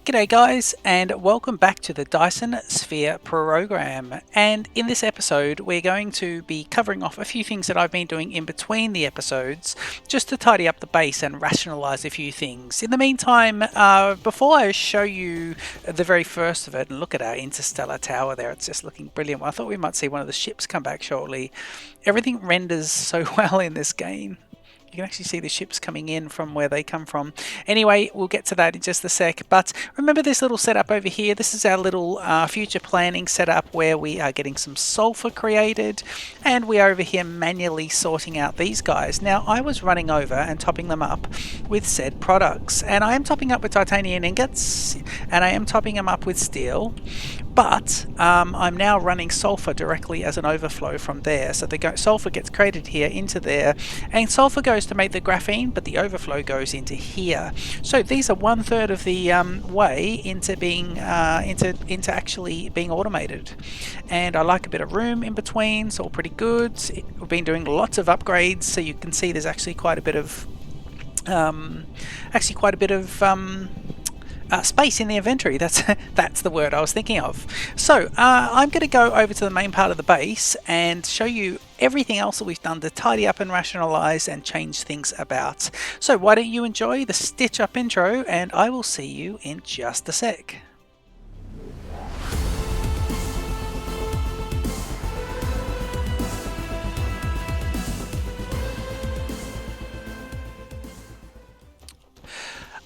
G'day guys, and welcome back to the Dyson Sphere Program. And in this episode we're going to be covering off a few things that I've been doing in between the episodes just to tidy up the base and rationalize a few things. In the meantime, before I show you the very first of it, and look at our interstellar tower there, it's just looking brilliant. I thought we might see one of the ships come back shortly. Everything renders so well in this game. You can actually see the ships coming in from where they come from. Anyway, we'll get to that in just a sec. But remember this little setup over here? This is our little future planning setup where we are getting some sulfur created. And we are over here manually sorting out these guys. Now, I was running over and topping them up with said products. And I am topping up with titanium ingots. And I am topping them up with steel. But I'm now running sulfur directly as an overflow from there. So the sulfur gets created here into there, and sulfur goes to make the graphene, but the overflow goes into here. So these are 1/3 of the way into being into actually being automated. And I like a bit of room in between, so all pretty good. We've been doing lots of upgrades, so you can see there's actually quite a bit of space in the inventory. That's the word I was thinking of. So I'm going to go over to the main part of the base and show you everything else that we've done to tidy up and rationalize and change things about. So why don't you enjoy the stitch up intro, and I will see you in just a sec.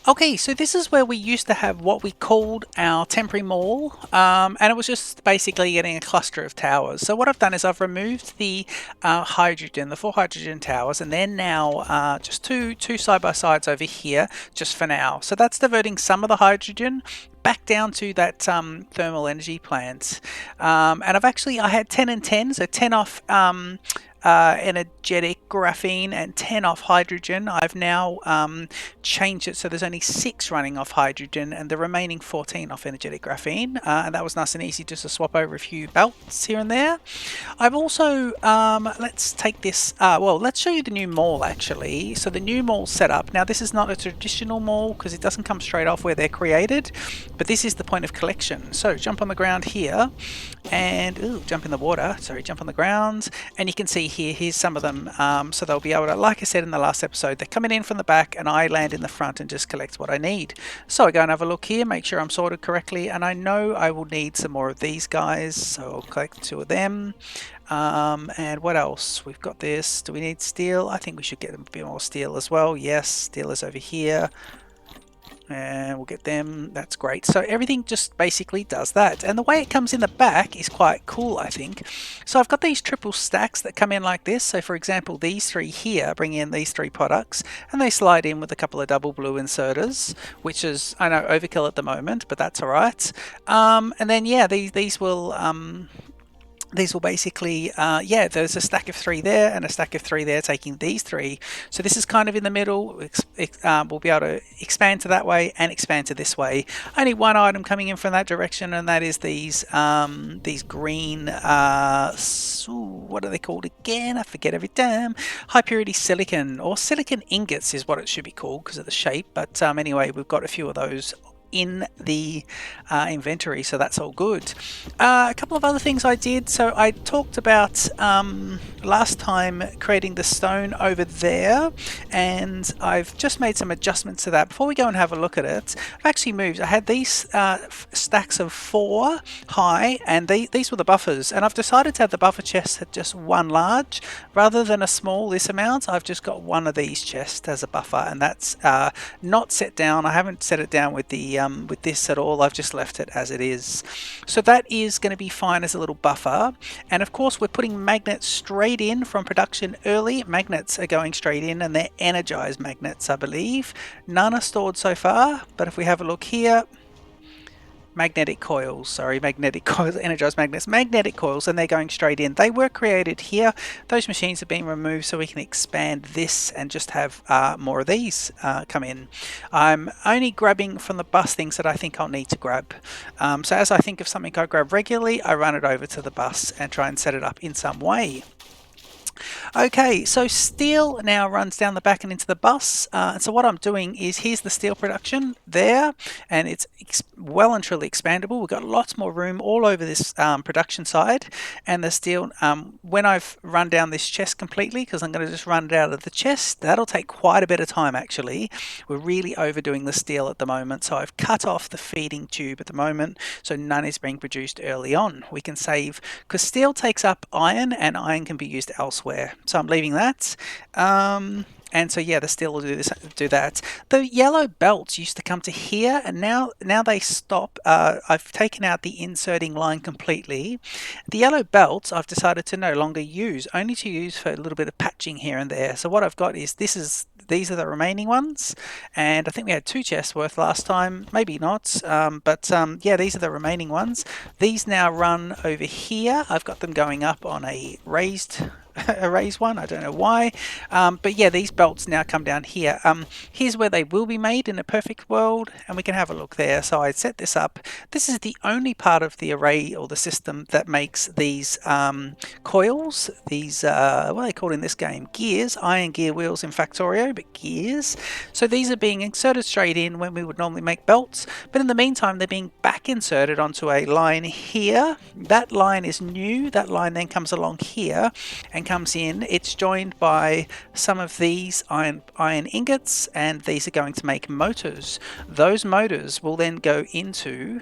Okay, so this is where we used to have what we called our temporary mall, and it was just basically getting a cluster of towers. So what I've done is I've removed the hydrogen, the 4 hydrogen towers, and they're now just two side-by-sides over here, just for now. So that's diverting some of the hydrogen back down to that thermal energy plant. And I had 10 and 10, so 10 off energetic graphene and 10 off hydrogen. I've now changed it so there's only 6 running off hydrogen and the remaining 14 off energetic graphene, and that was nice and easy just to swap over a few belts here and there. I've also let's take this let's show you the new mall actually. So the new mall setup, now this is not a traditional mall because it doesn't come straight off where they're created, but this is the point of collection. So jump on the ground here and jump in the water, sorry, jump on the ground, and you can see here's some of them. So they'll be able to, like I said in the last episode, they're coming in from the back and I land in the front and just collect what I need. So I go and have a look here, make sure I'm sorted correctly, and I know I will need some more of these guys, so I'll collect 2 of them. And what else? We've got this. Do we need steel? I think we should get a bit more steel as well. Yes, steel is over here. And we'll get them. That's great. So everything just basically does that, and the way it comes in the back is quite cool, I think. So I've got these triple stacks that come in like this. So for example, these 3 here bring in these 3 products, and they slide in with a couple of double blue inserters, which is, I know, overkill at the moment, but that's all right. And then yeah, these will basically, there's a stack of 3 there and a stack of 3 there taking these 3. So this is kind of in the middle. We'll be able to expand to that way and expand to this way. Only one item coming in from that direction, and that is these green, what are they called again? I forget every time. High purity silicon, or silicon ingots is what it should be called because of the shape. But anyway, we've got a few of those in the inventory, so that's all good. A couple of other things I did. So I talked about last time creating the stone over there, and I've just made some adjustments to that. Before we go and have a look at it, I've actually moved. I had these stacks of 4 high, and these were the buffers, and I've decided to have the buffer chest at just 1 large rather than a small this amount. I've just got 1 of these chests as a buffer, and that's not set down. I haven't set it down with the with this at all. I've just left it as it is. So that is going to be fine as a little buffer. And of course we're putting magnets straight in from production early. Magnets are going straight in, and they're energized magnets, I believe. None are stored so far, but if we have a look here, magnetic coils, energized magnets, magnetic coils, and they're going straight in. They were created here. Those machines have been removed so we can expand this and just have more of these come in. I'm only grabbing from the bus things that I think I'll need to grab. So as I think of something I grab regularly, I run it over to the bus and try and set it up in some way. Okay, so steel now runs down the back and into the bus. So what I'm doing is, here's the steel production there, and it's well and truly expandable. We've got lots more room all over this production side, and the steel, when I've run down this chest completely, because I'm going to just run it out of the chest, that'll take quite a bit of time actually. We're really overdoing the steel at the moment, so I've cut off the feeding tube at the moment, so none is being produced early on. We can save, because steel takes up iron, and iron can be used elsewhere. So I'm leaving that. And so yeah, the steel will do that. The yellow belts used to come to here, and now they stop. I've taken out the inserting line completely. The yellow belts I've decided to no longer use, only to use for a little bit of patching here and there. So what I've got is, these are the remaining ones, and I think we had 2 chests worth last time, maybe not, yeah, these are the remaining ones. These now run over here. I've got them going up on a raised one, I don't know why, but yeah, these belts now come down here. Here's where they will be made in a perfect world, and we can have a look there. So I set this up. This is the only part of the array or the system that makes these coils, these what are they called in this game? Gears, iron gear wheels in Factorio, but gears. So these are being inserted straight in when we would normally make belts, but in the meantime they're being back inserted onto a line here. That line is new. That line then comes along here and comes in. It's joined by some of these iron ingots, and these are going to make motors. Those motors will then go into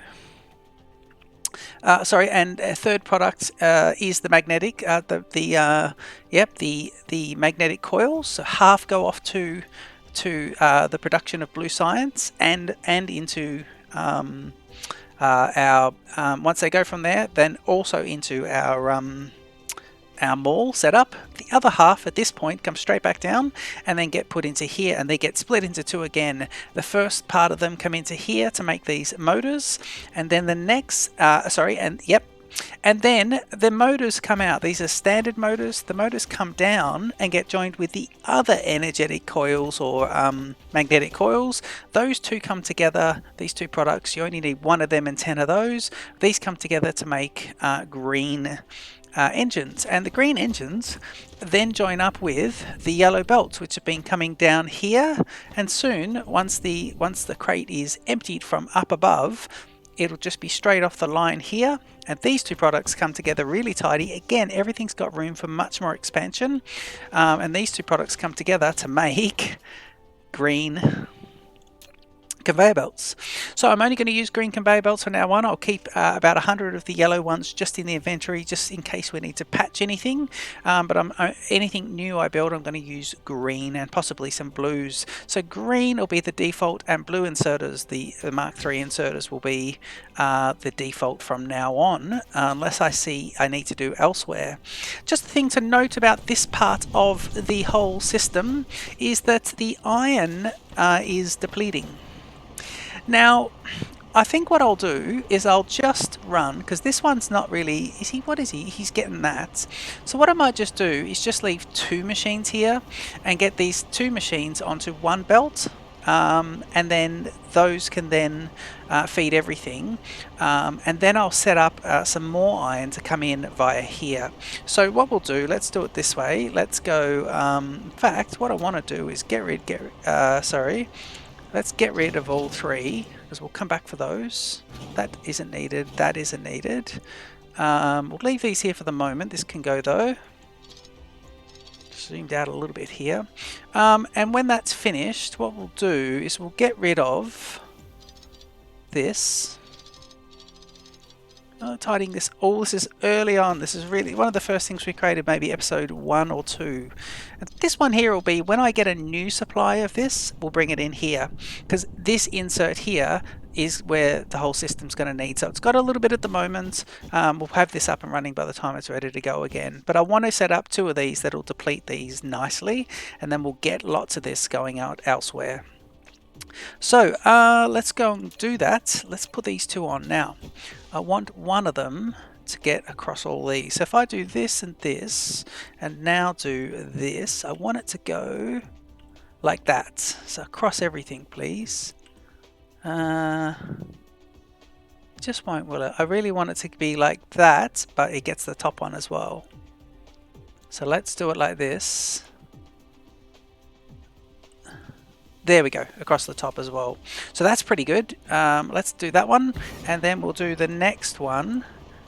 and a third product is the magnetic, the magnetic coils. So half go off to the production of blue science, and into our once they go from there, then also into our mall setup. The other half at this point comes straight back down and then get put into here, and they get split into 2 again. The first part of them come into here to make these motors, and then the next and then the motors come out. These are standard motors. The motors come down and get joined with the other energetic coils or magnetic coils. Those 2 come together, these 2 products. You only need 1 of them and 10 of those. These come together to make green engines, and the green engines then join up with the yellow belts, which have been coming down here, and soon, once the crate is emptied from up above, it'll just be straight off the line here, and these 2 products come together really tidy. Again, everything's got room for much more expansion, and these 2 products come together to make green conveyor belts. So I'm only going to use green conveyor belts from now on. I'll keep about 100 of the yellow ones just in the inventory, just in case we need to patch anything. But anything new I build, I'm going to use green and possibly some blues. So green will be the default, and blue inserters, the Mark III inserters, will be the default from now on, unless I see I need to do elsewhere. Just the thing to note about this part of the whole system is that the iron is depleting. Now, I think what I'll do is I'll just run, because this one's not really, what is he? He's getting that. So what I might just do is just leave 2 machines here and get these 2 machines onto 1 belt, and then those can then feed everything, and then I'll set up some more iron to come in via here. So what we'll do, let's do it this way. Let's go, in fact, what I want to do is let's get rid of all 3, because we'll come back for those. That isn't needed. That isn't needed. We'll leave these here for the moment. This can go though. Zoomed out a little bit here. And when that's finished, what we'll do is we'll get rid of this. Tidying this all. This is early on. This is really one of the first things we created, maybe episode 1 or 2. And this one here will be when I get a new supply of this, we'll bring it in here, because this insert here is where the whole system's going to need. So it's got a little bit at the moment. We'll have this up and running by the time it's ready to go again. But I want to set up 2 of these that'll deplete these nicely, and then we'll get lots of this going out elsewhere. So let's go and do that. Let's put these 2 on now. I want one of them to get across all these. So if I do this and this, and now do this, I want it to go like that. So across everything, please. Just won't, will it? I really want it to be like that, but it gets the top one as well. So let's do it like this. There we go, across the top as well. So that's pretty good. Let's do that one, and then we'll do the next one.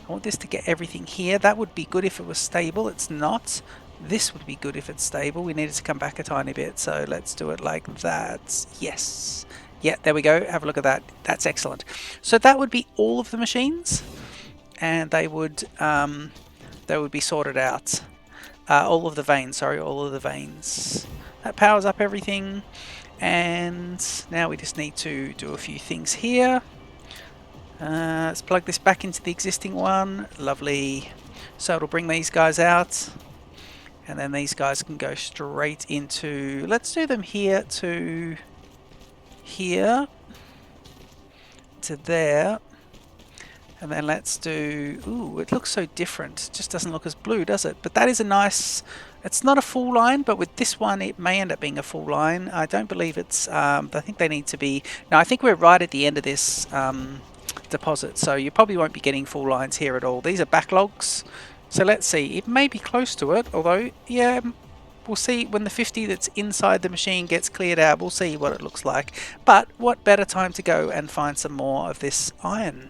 I want this to get everything here. That would be good if it was stable. It's not. This would be good if it's stable. We need it to come back a tiny bit. So let's do it like that. Yes. Yeah, there we go. Have a look at that. That's excellent. So that would be all of the machines, and they would be sorted out. All of the veins, sorry, all of the veins. That powers up everything. And now we just need to do a few things here. Let's plug this back into the existing one. Lovely. So it'll bring these guys out. And then these guys can go straight into... Let's do them here to here. To there. And then let's do... Ooh, it looks so different. It just doesn't look as blue, does it? But that is a nice... It's not a full line, but with this one it may end up being a full line. I don't believe it's... I think they need to be... No, I think we're right at the end of this deposit, so you probably won't be getting full lines here at all. These are backlogs. So let's see. It may be close to it, although, yeah, we'll see when the 50 that's inside the machine gets cleared out. We'll see what it looks like. But what better time to go and find some more of this iron?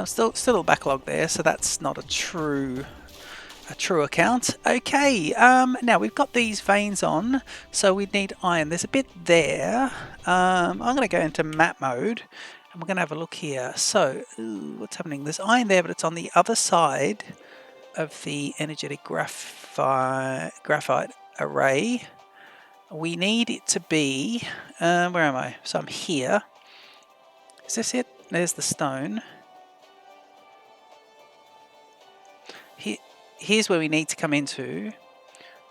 Still a backlog there, so that's not a true account. Okay, now we've got these veins on, so we need iron. There's a bit there. I'm going to go into map mode, and we're going to have a look here. So, what's happening? There's iron there, but it's on the other side of the energetic graphite array. We need it to be... where am I? So I'm here. Is this it? There's the stone. Here's where we need to come into.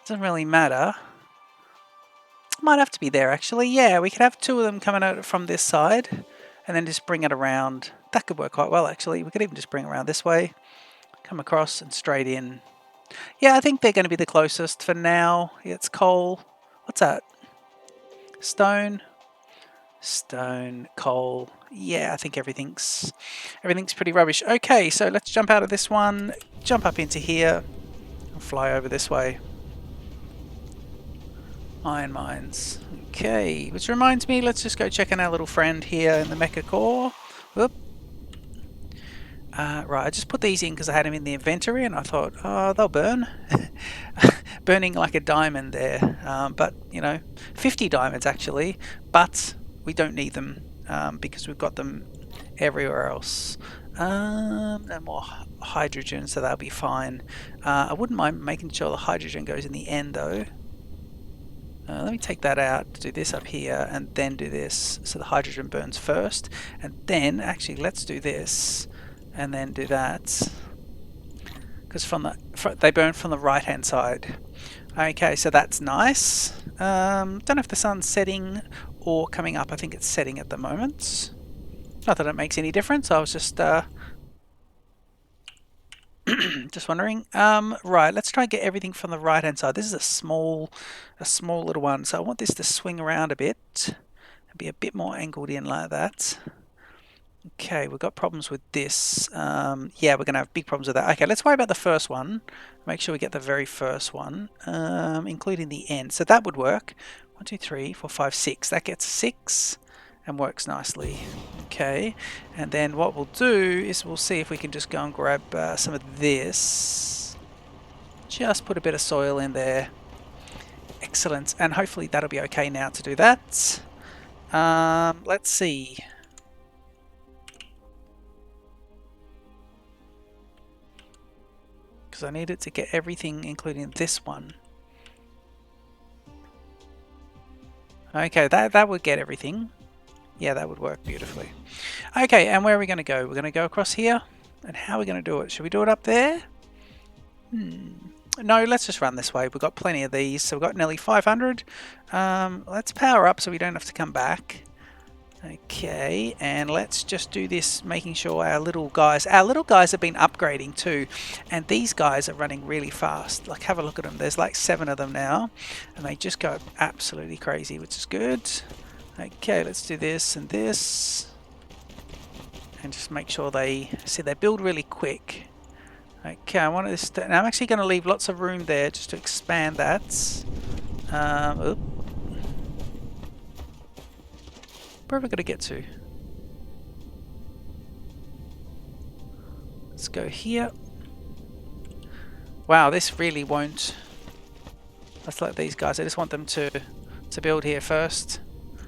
Doesn't really matter. Might have to be there actually. Yeah, we could have two of them coming out from this side and then just bring it around. That could work quite well actually. We could even just bring it around this way, come across and straight in. Yeah, I think they're going to be the closest for now. Yeah, it's coal. What's that? Stone. Stone, coal. Yeah, I think everything's pretty rubbish. Okay, so let's jump out of this one, jump up into here, and fly over this way. Iron mines. Okay, which reminds me, let's just go check on our little friend here in the mecha core. Whoop. Right, I just put these in because I had them in the inventory and I thought, oh, they'll burn. Burning like a diamond there. But, you know, 50 diamonds actually, but we don't need them because we've got them everywhere else. No more hydrogen, so that'll be fine. I wouldn't mind making sure the hydrogen goes in the end though. Let me take that out, do this up here, and then do this, so the hydrogen burns first. And then, actually, let's do this, and then do that. Because they burn from the right-hand side. Okay, so that's nice. Don't know if the sun's setting or coming up. I think it's setting at the moment. Not that it makes any difference. I was just just wondering. Right, let's try and get everything from the right-hand side. This is a small little one, so I want this to swing around a bit and be a bit more angled in like that. Okay, we've got problems with this. Yeah, we're going to have big problems with that. Okay, let's worry about the first one. Make sure we get the very first one, including the end. So that would work. 1, 2, 3, 4, 5, 6. That gets 6 and works nicely. Okay, and then what we'll do is we'll see if we can just go and grab some of this. Just put a bit of soil in there. Excellent, and hopefully that'll be okay now to do that. Let's see. Because I need it to get everything, including this one. Okay, that would get everything. Yeah, that would work beautifully. Okay, and where are we going to go? We're going to go across here. And how are we going to do it? Should we do it up there? No, let's just run this way. We've got plenty of these. So we've got nearly 500. Let's power up so we don't have to come back. Okay, and let's just do this, making sure our little guys have been upgrading too, and these guys are running really fast. Like, have a look at them. There's like 7 of them now, and they just go absolutely crazy, which is good. Okay, let's do this and this, and just make sure they build really quick. Okay, I want this. And I'm actually going to leave lots of room there just to expand that. Oop. Where have we got to get to? Let's go here. Wow, this really won't. Let's let these guys. I just want them to build here first.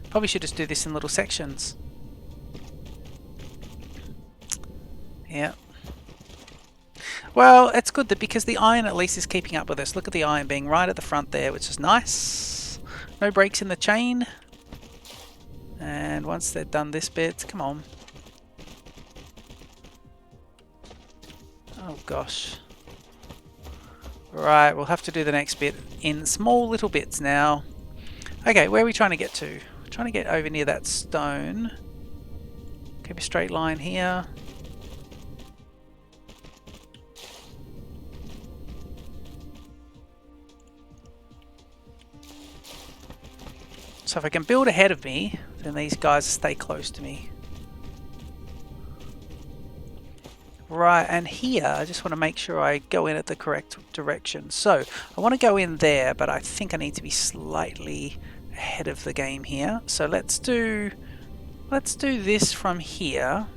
Probably should just do this in little sections. Yeah. Well, it's good that because the iron at least is keeping up with us. Look at the iron being right at the front there, which is nice. No breaks in the chain. And once they're done this bit, come on. Oh gosh. Right, we'll have to do the next bit in small little bits now. Okay, where are we trying to get to? We're trying to get over near that stone. Keep a straight line here. So if I can build ahead of me, then these guys stay close to me. Right, and here I just want to make sure I go in at the correct direction. So I want to go in there, but I think I need to be slightly ahead of the game here. So let's do this from here.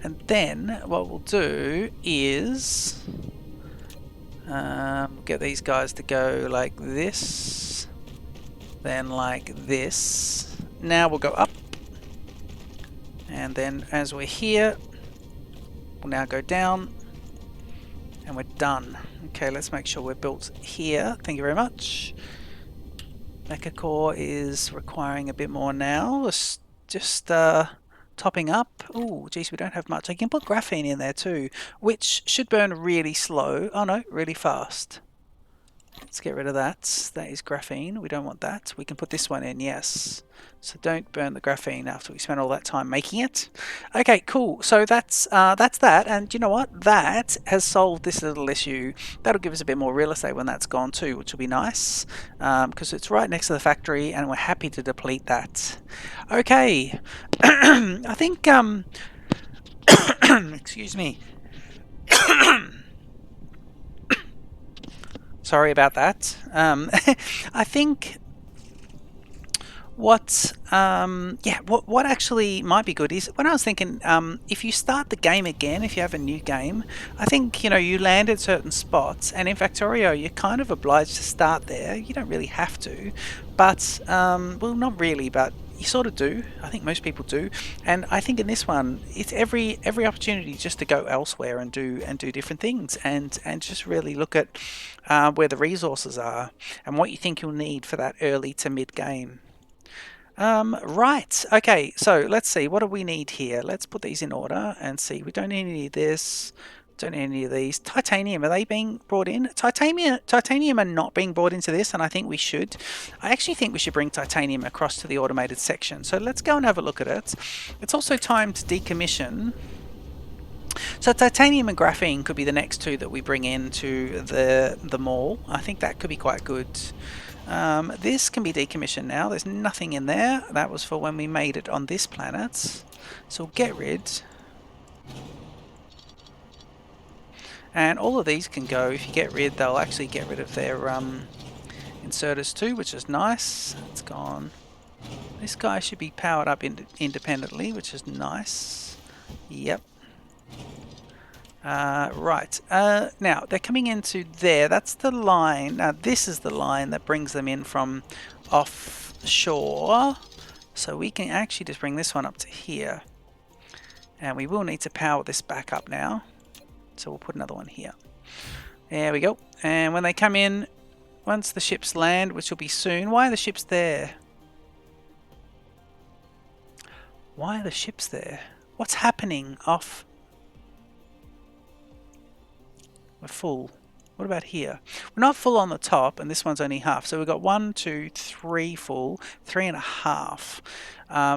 And then what we'll do is get these guys to go like this, then like this. Now we'll go up, and then as we're here, we'll now go down, and we're done. Okay, let's make sure we're built here. Thank you very much. Mecha Core is requiring a bit more now. Let's just topping up. Oh, geez, we don't have much. I can put graphene in there too, which should burn really slow. Oh no, really fast. Let's get rid of that. That is graphene. We don't want that. We can put this one in, yes. So don't burn the graphene after we spend all that time making it. Okay, cool. So that's that. And you know what? That has solved this little issue. That'll give us a bit more real estate when that's gone too, which will be nice. Because it's right next to the factory and we're happy to deplete that. Okay. I think... excuse me. Sorry about that. I think what actually might be good is when I was thinking if you start the game again, if you have a new game, I think you land at certain spots, and in Factorio you're kind of obliged to start there. You don't really have to, but well, not really, but you sort of do. I think most people do, and I think in this one it's every opportunity just to go elsewhere and do different things, and just really look at where the resources are and what you think you'll need for that early to mid game. Right, okay, so let's see, what do we need here? Let's put these in order and see. We don't need any of this, don't need any of these. Titanium, are they being brought in? Titanium are not being brought into this, and I think we should. I actually think we should bring titanium across to the automated section, so let's go and have a look at it. It's also time to decommission. So titanium and graphene could be the next two that we bring into the mall. I think that could be quite good. This can be decommissioned now. There's nothing in there. That was for when we made it on this planet. So we'll get rid. And all of these can go. If you get rid, they'll actually get rid of their inserters too, which is nice. It's gone. This guy should be powered up independently, which is nice. Yep. Right, now they're coming into there. That's the line. Now this is the line that brings them in from offshore. So we can actually just bring this one up to here. And we will need to power this back up now. So we'll put another one here. There we go. And when they come in, once the ships land, which will be soon. Why are the ships there? Why are the ships there? What's happening off? We're full. What about here? We're not full on the top, and this one's only half. So we've got 1, 2, 3 full, 3.5.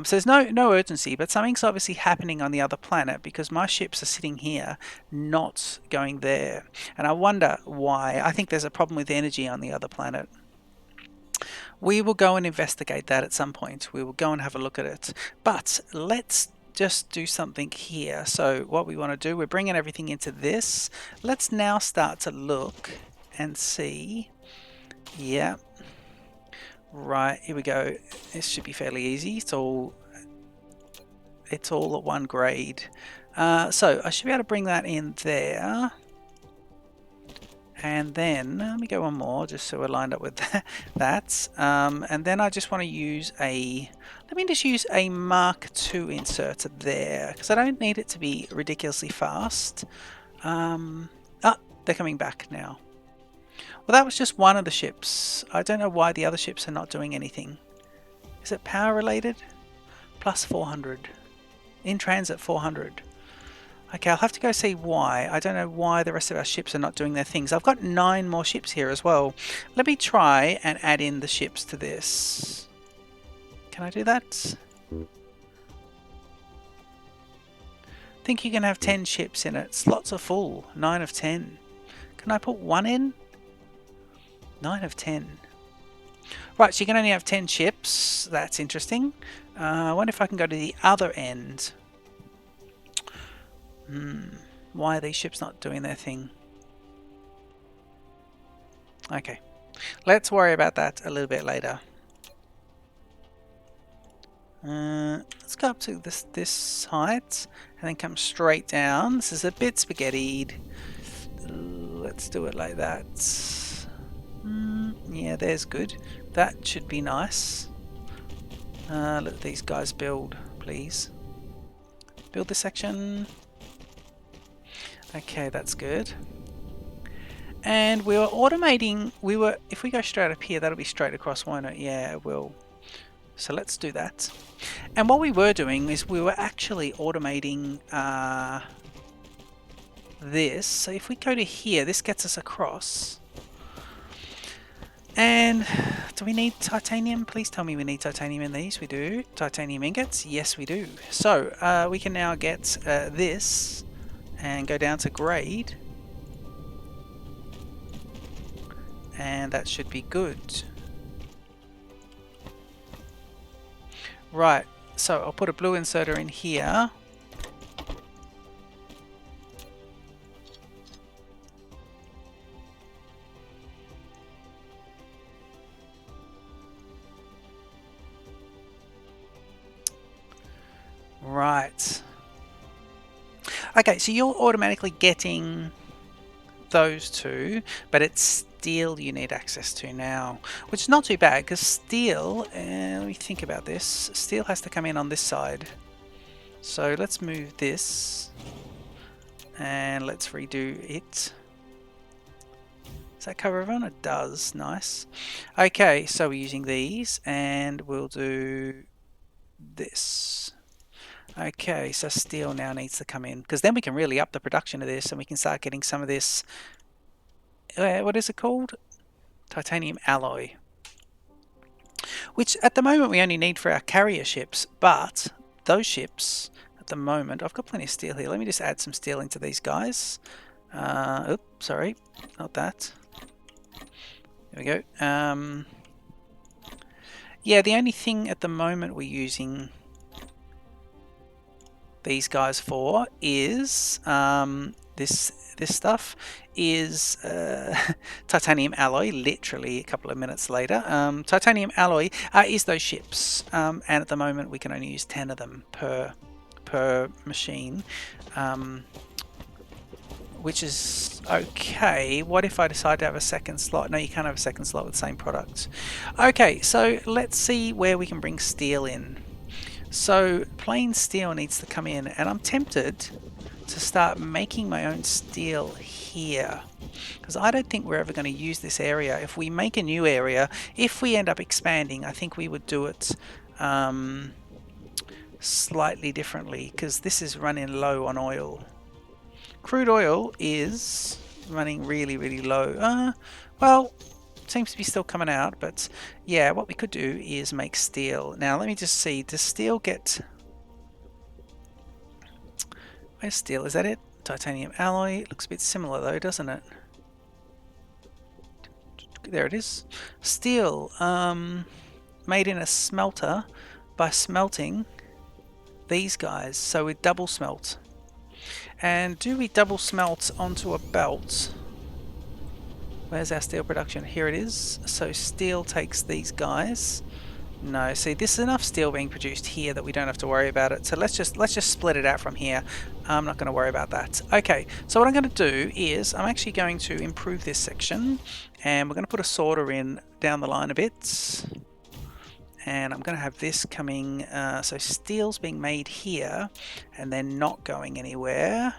So there's no urgency, but something's obviously happening on the other planet because my ships are sitting here, not going there. And I wonder why. I think there's a problem with energy on the other planet. We will go and investigate that at some point. We will go and have a look at it. But let's just do something here. So what we want to do, we're bringing everything into this. Let's now start to look and see. Yeah. Right, here we go. This should be fairly easy. It's all at one grade. So I should be able to bring that in there. And then, let me go one more, just so we're lined up with that. And then I just want to use let me just use a Mark II inserter there, because I don't need it to be ridiculously fast. They're coming back now. Well, that was just one of the ships. I don't know why the other ships are not doing anything. Is it power related? Plus 400. In transit 400. Okay, I'll have to go see why. I don't know why the rest of our ships are not doing their things. I've got 9 more ships here as well. Let me try and add in the ships to this. Can I do that? I think you can have 10 ships in it. Slots are full. 9 of 10. Can I put 1 in? 9 of 10. Right, so you can only have 10 ships. That's interesting. I wonder if I can go to the other end. Why are these ships not doing their thing? Okay, let's worry about that a little bit later. Let's go up to this height and then come straight down. This is a bit spaghettied. Let's do it like that. Yeah, there's good. That should be nice. Let these guys build, please. Build this section. Okay, that's good. And we were automating, if we go straight up here, that'll be straight across, won't it? Yeah, it will. So let's do that. And what we were doing is we were actually automating this. So if we go to here, this gets us across. And do we need titanium? Please tell me we need titanium in these. We do. Titanium ingots? Yes, we do. So we can now get this and go down to grade. And that should be good. Right, so I'll put a blue inserter in here. Right. Okay, so you're automatically getting those two, but it's steel you need access to now, which is not too bad, because steel, let me think about this, steel has to come in on this side. So let's move this, and let's redo it. Does that cover everyone? It does. Nice. Okay, so we're using these, and we'll do this. Okay, so steel now needs to come in, because then we can really up the production of this, and we can start getting some of this, what is it called? Titanium alloy. Which at the moment we only need for our carrier ships, but those ships at the moment, I've got plenty of steel here. Let me just add some steel into these guys. Oops, sorry, not that. There we go. Yeah, the only thing at the moment we're using these guys for is this stuff is titanium alloy. Literally a couple of minutes later, titanium alloy is those ships, and at the moment we can only use 10 of them per machine, which is okay. What if I decide to have a second slot? No, you can't have a second slot with the same product. Okay, so let's see where we can bring steel in. So plain steel needs to come in, and I'm tempted to start making my own steel here, because I don't think we're ever going to use this area. If we make a new area, if we end up expanding, I think we would do it slightly differently, because this is running low on oil. Crude oil is running really, really low. Well, seems to be still coming out, but yeah, what we could do is make steel. Now let me just see, does steel get, where's steel? Is that it? Titanium alloy. It looks a bit similar though, doesn't it? There it is. Steel, made in a smelter by smelting. these guys. So we double smelt. And do we double smelt onto a belt? Where's our steel production? Here it is. So steel takes these guys. No, see, this is enough steel being produced here that we don't have to worry about it. So let's just split it out from here. I'm not going to worry about that. Okay, so what I'm going to do is I'm actually going to improve this section, and we're going to put a sorter in down the line a bit. And I'm going to have this coming, so steel's being made here and then not going anywhere.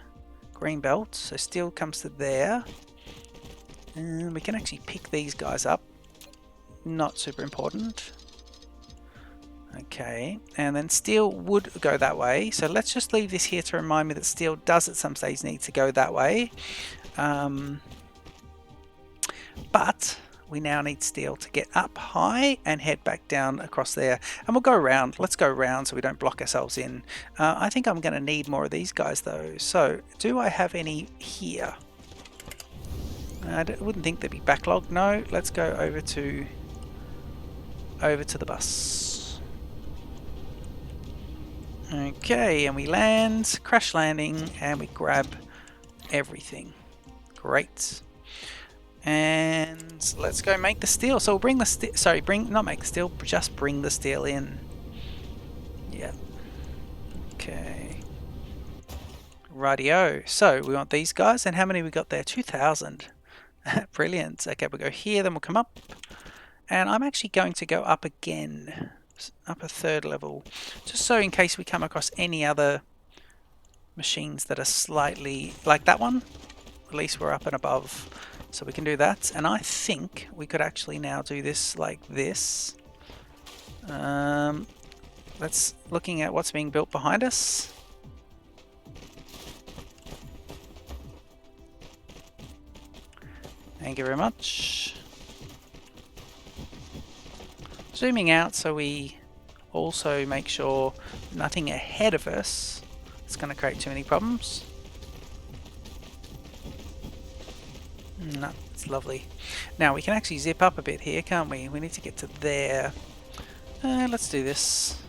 Green belt, so steel comes to there. And we can actually pick these guys up. Not super important. Okay, and then steel would go that way. So let's just leave this here to remind me that steel does at some stage need to go that way. But we now need steel to get up high and head back down across there. And we'll go around. Let's go around so we don't block ourselves in. I think I'm going to need more of these guys though. So do I have any here? I wouldn't think they'd be backlogged. No, let's go over to the bus. Okay, and we land, crash landing, and we grab everything. Great. And let's go make the steel. So we'll bring the steel, sorry, not make the steel, just bring the steel in. Yeah. Okay. Rightio. So we want these guys, and how many we got there? 2,000. Brilliant. Okay, we'll go here, then we'll come up. And I'm actually going to go up again. Up a third level, just so in case we come across any other machines that are slightly like that one, at least we're up and above, so we can do that. And I think we could actually now do this like this. Let's looking at what's being built behind us. Thank you very much. Zooming out so we also make sure nothing ahead of us is going to create too many problems. No, it's lovely. Now we can actually zip up a bit here, can't we? We need to get to there. Let's do this.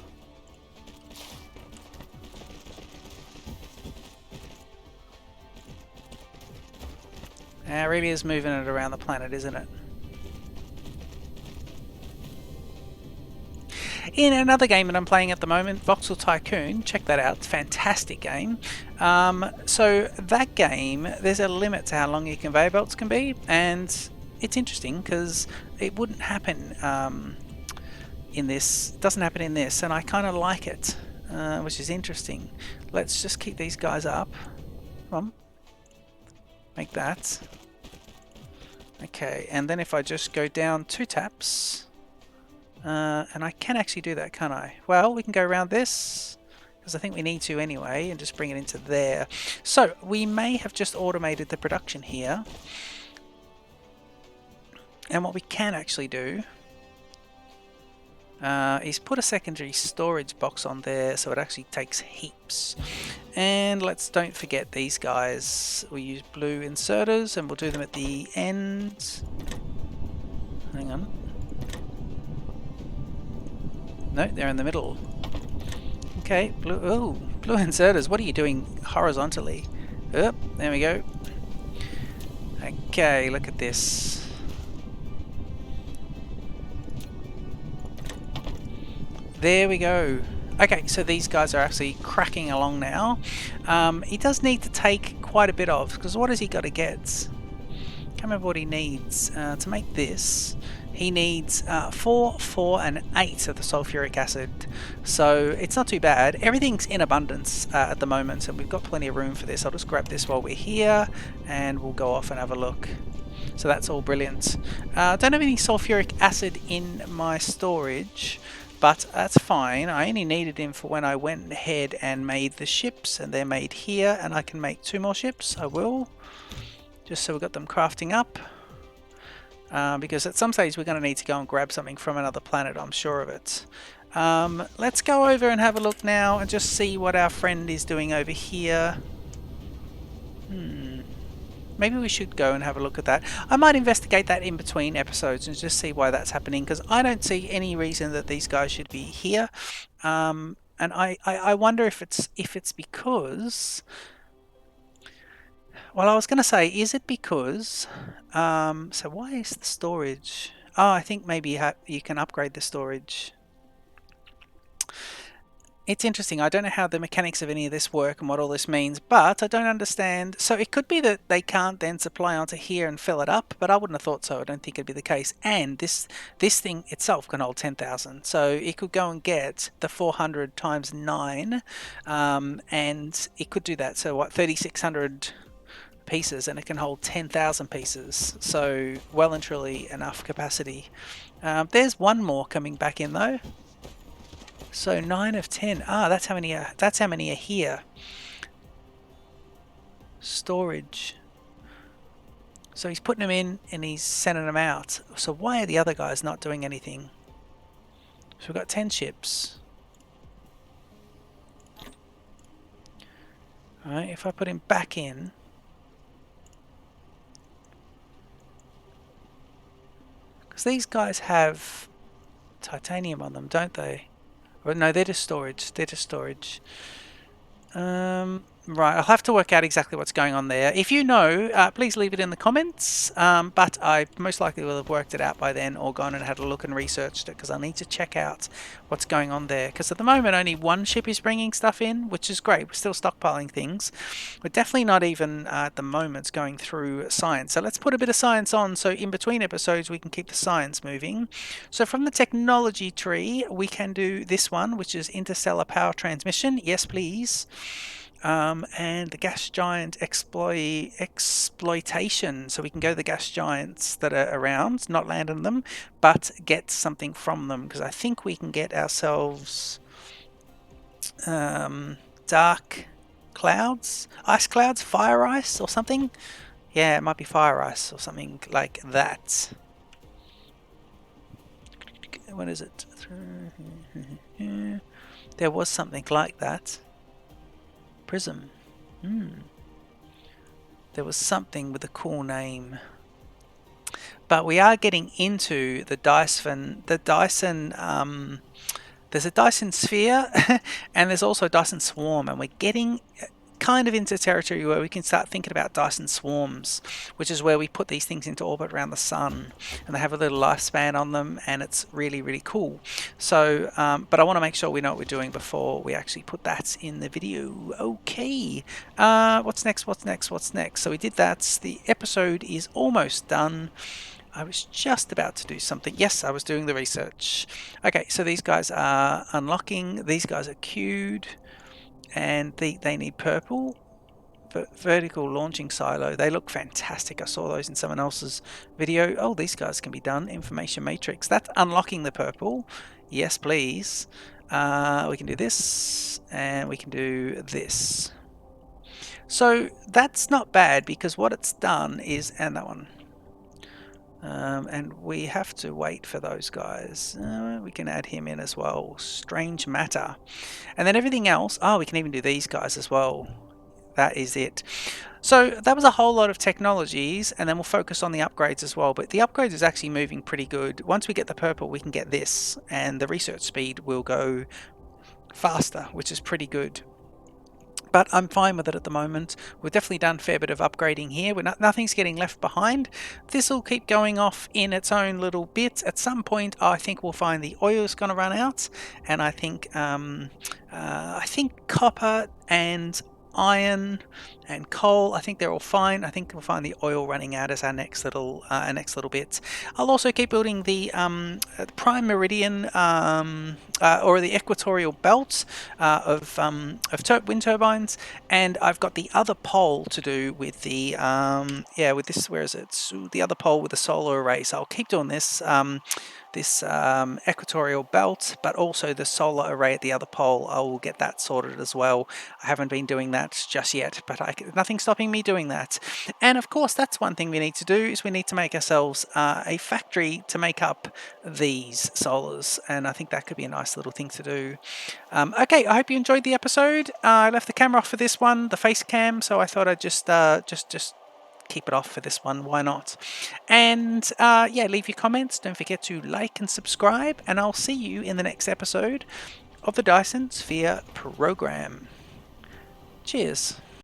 It really is moving it around the planet, isn't it? In another game that I'm playing at the moment, Voxel Tycoon, check that out, fantastic game. So that game, there's a limit to how long your conveyor belts can be, and it's interesting because it wouldn't happen in this, it doesn't happen in this, and I kind of like it, which is interesting. Let's just keep these guys up. Come on. Make that. Okay, and then if I just go down 2 taps, and I can actually do that, can't I? Well, we can go around this, because I think we need to anyway, and just bring it into there. So, we may have just automated the production here. And what we can actually do is put a secondary storage box on there, so it actually takes heaps. And don't forget these guys. We use blue inserters, and we'll do them at the end. Hang on. No, they're in the middle. Okay, blue inserters. What are you doing horizontally? Oh, there we go. Okay, look at this. There we go. Okay, so these guys are actually cracking along now. He does need to take quite a bit of, because what has he got to get? Can't remember what he needs to make this. He needs 4, 4 and 8 of the sulfuric acid, so it's not too bad. Everything's in abundance at the moment, so we've got plenty of room for this. I'll just grab this while we're here and we'll go off and have a look. So that's all brilliant. Don't have any sulfuric acid in my storage, but that's fine. I only needed him for when I went ahead and made the ships, and they're made here, and I can make 2 more ships. I will, just so we've got them crafting up. Because at some stage we're going to need to go and grab something from another planet, I'm sure of it. Let's go over and have a look now and just see what our friend is doing over here. Maybe we should go and have a look at that. I might investigate that in between episodes and just see why that's happening, because I don't see any reason that these guys should be here. And I wonder if it's because, well, I was going to say, is it because, so why is the storage? Oh, I think maybe you can upgrade the storage. It's interesting. I don't know how the mechanics of any of this work and what all this means, but I don't understand. So it could be that they can't then supply onto here and fill it up, but I wouldn't have thought so. I don't think it'd be the case. And this thing itself can hold 10,000, so it could go and get the 400 times 9, and it could do that. So what, 3,600 pieces, and it can hold 10,000 pieces. So well and truly enough capacity. There's one more coming back in though. So 9 of 10. Ah, that's how many are here. Storage. So he's putting them in and he's sending them out. So why are the other guys not doing anything? So we've got 10 ships. Alright, if I put him back in. Because these guys have titanium on them, don't they? Or no, they're just storage. They're just storage. Right, I'll have to work out exactly what's going on there. If you know, please leave it in the comments, but I most likely will have worked it out by then or gone and had a look and researched it, because I need to check out what's going on there, because at the moment only one ship is bringing stuff in, which is great. We're still stockpiling things. We're definitely not even at the moment going through science, so let's put a bit of science on so in between episodes we can keep the science moving. So from the technology tree we can do this one, which is interstellar power transmission. Yes please. And the gas giant exploitation, so we can go to the gas giants that are around, not land on them, but get something from them, because I think we can get ourselves dark clouds, ice clouds, fire ice or something. Yeah, it might be fire ice or something like that. What is it? There was something like that. Prism. There was something with a cool name. But we are getting into the Dyson, there's a Dyson Sphere and there's also Dyson Swarm, and we're getting kind of into territory where we can start thinking about Dyson Swarms, which is where we put these things into orbit around the sun, and they have a little lifespan on them, and it's really, really cool. So, but I want to make sure we know what we're doing before we actually put that in the video. Okay, what's next? What's next? What's next? So we did that. The episode is almost done. I was just about to do something. Yes, I was doing the research. Okay, so these guys are unlocking. These guys are queued, and they need purple. Vertical launching silo. They look fantastic. I saw those in someone else's video. Oh, these guys can be done. Information matrix. That's unlocking the purple. Yes, please. We can do this, and we can do this. So that's not bad, because what it's done is, and that one. And we have to wait for those guys. We can add him in as well. Strange matter. And then everything else. Oh, we can even do these guys as well. That is it. So that was a whole lot of technologies, and then we'll focus on the upgrades as well. But the upgrades is actually moving pretty good. Once we get the purple, we can get this, and the research speed will go faster, which is pretty good. But I'm fine with it at the moment. We've definitely done a fair bit of upgrading here. Nothing's getting left behind. This will keep going off in its own little bits. At some point, I think we'll find the oil's going to run out, and I think copper and iron and coal, I think they're all fine. I think we'll find the oil running out as our next little bit. I'll also keep building the prime meridian or the equatorial belt of wind turbines, and I've got the other pole to do with the with this. Where is it? So the other pole with the solar array. So I'll keep doing this. This equatorial belt, but also the solar array at the other pole. I will get that sorted as well. I haven't been doing that just yet, but nothing's stopping me doing that. And of course, that's one thing we need to do, is we need to make ourselves a factory to make up these solars, and I think that could be a nice little thing to do. Okay, I hope you enjoyed the episode. I left the camera off for this one, the face cam, so I thought I'd just keep it off for this one. Why not? And yeah, leave your comments. Don't forget to like and subscribe, and I'll see you in the next episode of the Dyson Sphere Program. Cheers.